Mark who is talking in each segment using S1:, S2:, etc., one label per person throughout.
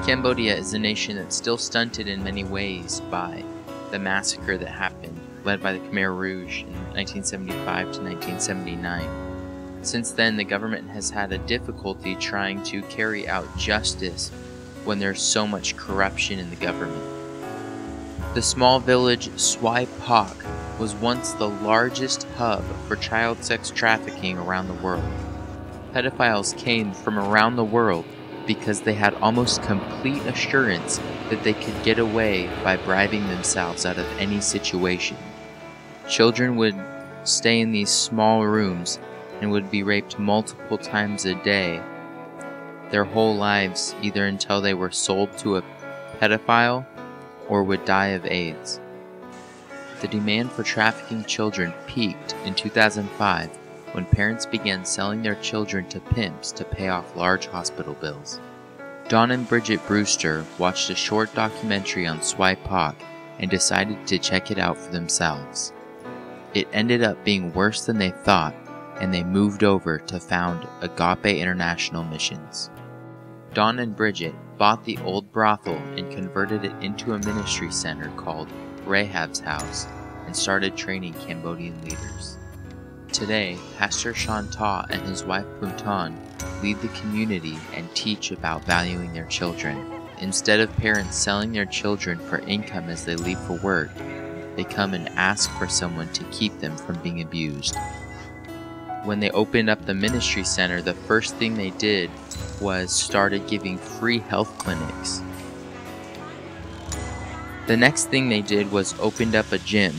S1: Cambodia is a nation that's still stunted in many ways by the massacre that happened, led by the Khmer Rouge in 1975 to 1979. Since then, the government has had a difficulty trying to carry out justice when there's so much corruption in the government. The small village Swai Pak was once the largest hub for child sex trafficking around the world. Pedophiles came from around the world because they had almost complete assurance that they could get away by bribing themselves out of any situation. Children would stay in these small rooms and would be raped multiple times a day, their whole lives, either until they were sold to a pedophile or would die of AIDS. The demand for trafficking children peaked in 2005 when parents began selling their children to pimps to pay off large hospital bills. Don and Bridget Brewster watched a short documentary on Swai Pak and decided to check it out for themselves. It ended up being worse than they thought, and they moved over to found Agape International Missions. Don and Bridget bought the old brothel and converted it into a ministry center called Rahab's House and started training Cambodian leaders. Today, Pastor Shanta and his wife Puntan lead the community and teach about valuing their children. Instead of parents selling their children for income as they leave for work, they come and ask for someone to keep them from being abused. When they opened up the ministry center, the first thing they did was started giving free health clinics. The next thing they did was opened up a gym.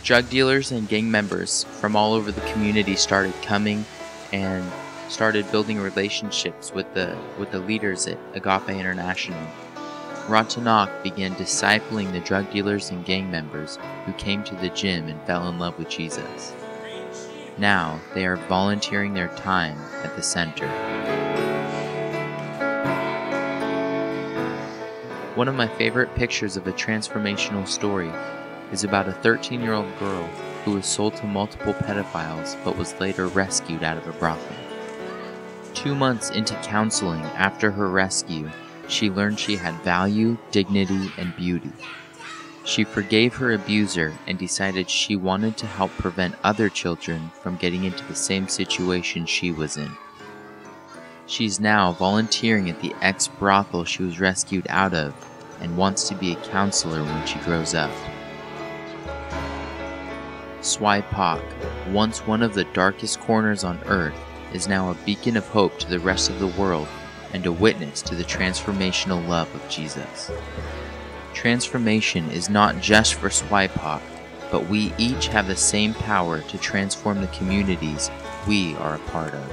S1: Drug dealers and gang members from all over the community started coming and started building relationships with the leaders at Agape International. Rantanak began discipling the drug dealers and gang members who came to the gym and fell in love with Jesus. Now they are volunteering their time at the center. One of my favorite pictures of a transformational story is about a 13-year-old girl who was sold to multiple pedophiles but was later rescued out of a brothel. 2 months into counseling after her rescue, she learned she had value, dignity, and beauty. She forgave her abuser and decided she wanted to help prevent other children from getting into the same situation she was in. She's now volunteering at the ex-brothel she was rescued out of and wants to be a counselor when she grows up. Swai Pak, once one of the darkest corners on earth, is now a beacon of hope to the rest of the world and a witness to the transformational love of Jesus. Transformation is not just for Swai Pak, but we each have the same power to transform the communities we are a part of.